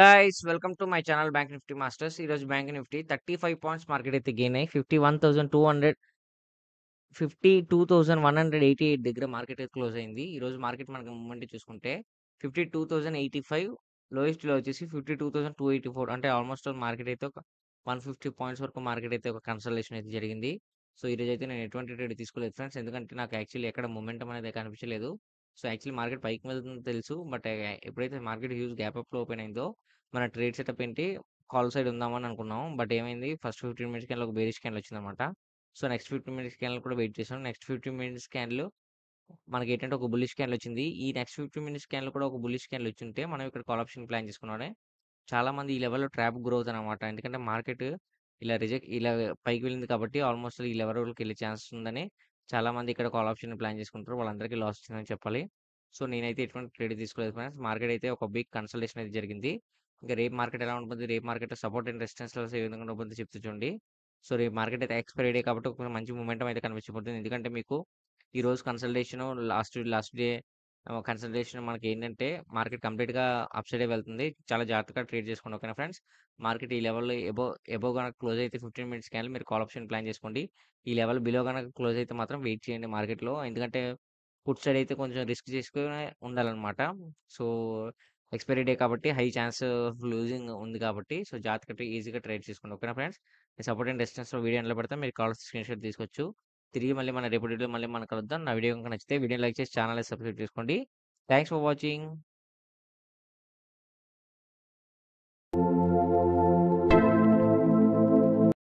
Guys welcome to my channel bank Nifty masters. ఈ రోజు bank Nifty 35 points market అయితే gain అయ్యి 52,188 దగ్గర మార్కెట్ అయితే క్లోజ్ అయింది. ఈ రోజు మార్కెట్ మనకి మూవ్మెంట్ చూసుకుంటే 52,085, లోయెస్ట్ లో వచ్చేసి 52,284, అంటే ఆల్మోస్ట్ మార్కెట్ అయితే ఒక 150 పాయింట్స్ వరకు మార్కెట్ అయితే ఒక కన్సల్టేషన్ అయితే జరిగింది. సో ఈ రోజు అయితే నేను ఎటువంటి ట్రేడ్ తీసుకోలేదు ఫ్రెండ్స్, ఎందుకంటే నాకు యాక్చువల్లీ ఎక్కడ మొమెంటం అనేది కనిపించలేదు. సో యాక్చువల్లీ మార్కెట్ పైకి వెళ్తుందో తెలుసు, బట్ ఎప్పుడైతే మార్కెట్ హ్యూజ్ గ్యాప్ అప్ లో ఓపెన్ అయిందో మన ట్రేడ్ సెటప్ ఏంటి, కాల్ సైడ్ ఉందామని అనుకున్నాం. బట్ ఏమైంది, ఫస్ట్ 15 మినిట్స్ క్యాన్లో ఒక బేరిష్ క్యాన్లు వచ్చిందనమాట. సో నెక్స్ట్ 15 మినిట్స్ క్యాన్లు కూడా వెయిట్ చేసాం. నెక్స్ట్ 15 మినిట్స్ క్యాన్లు మనకి ఏంటంటే ఒక బుల్లిష్ క్యాన్లు వచ్చింది. ఈ నెక్స్ట్ 15 మినిట్స్ క్యాన్లు కూడా ఒక బుల్లిష్ క్యాన్లు వచ్చింటే మనం ఇక్కడ కాల్ ఆప్షన్ ప్లాన్ చేసుకున్నాడే చాలా మంది ఈ లెవెల్లో ట్రాప్ గ్రోత్ అనమాట. ఎందుకంటే మార్కెట్ ఇలా పైకి వెళ్ళింది కాబట్టి ఆల్మోస్ట్ ఈ లెవెల్ వరకు వెళ్ళే ఛాన్స్ ఉందని చాలా మంది ఇక్కడ కాల్ ఆప్షన్ ప్లాన్ చేసుకుంటారు. వాళ్ళందరికీ లాస్ వచ్చిందని చెప్పాలి. సో నేనైతే ఎటువంటి ట్రేడ్ తీసుకోలేదు ఫ్రెండ్స్. మార్కెట్ అయితే ఒక బిగ్ కన్సల్టేషన్ అయితే జరిగింది. ఇంకా రేపు మార్కెట్ ఎలా ఉంటుంది, రేపు market support and resistance levels ఏ విధంగా ఉండబోతుందో చెప్తూ చూడండి. సో రేపు మార్కెట్ అయితే ఎక్స్పైరీ డే కాబట్టి ఒక మంచి మూమెంటం అయితే కనిపించబోతుంది. ఎందుకంటే మీకు ఈ రోజు కన్సల్టేషన్ లాస్ట్ డే కన్సల్టేషన్ మనకి ఏంటంటే మార్కెట్ కంప్లీట్గా అప్ సైడే వెళ్తుంది. చాలా జాగ్రత్తగా ట్రేడ్ చేసుకోండి, ఓకేనా ఫ్రెండ్స్. మార్కెట్ ఈ లెవెల్లో ఎబో కనుక క్లోజ్ అయితే 15 మినిట్స్ క్యాన్లు మీరు కాల్ ఆప్షన్ ప్లాన్ చేసుకోండి. ఈ లెవెల్ బిలో కనుక క్లోజ్ అయితే మాత్రం వెయిట్ చేయండి మార్కెట్లో. ఎందుకంటే ఫుడ్ సైడ్ అయితే కొంచెం రిస్క్ చేసుకుని ఉండాలన్నమాట. సో ఎక్స్పైరీ డే కాబట్టి హై ఛాన్స్ లూజింగ్ ఉంది కాబట్టి సో జాగ్రత్తగా ఈజీగా ట్రేడ్ చేసుకోండి, ఓకేనా ఫ్రెండ్స్. సపోర్ట్ అండ్ డిస్టెన్స్లో వీడియో ఎండ్లో పెడతా, మీరు కావాల్సిన స్క్రీన్ షాట్ తీసుకోవచ్చు. తిరిగి మళ్ళీ మన రేపు వీడియో మళ్ళీ మనం కలుద్దాం. నా వీడియో కనుక నచ్చితే వీడియో లైక్ చేసి ఛానల్ సబ్స్క్రైబ్ చేసుకోండి. Thanks for watching.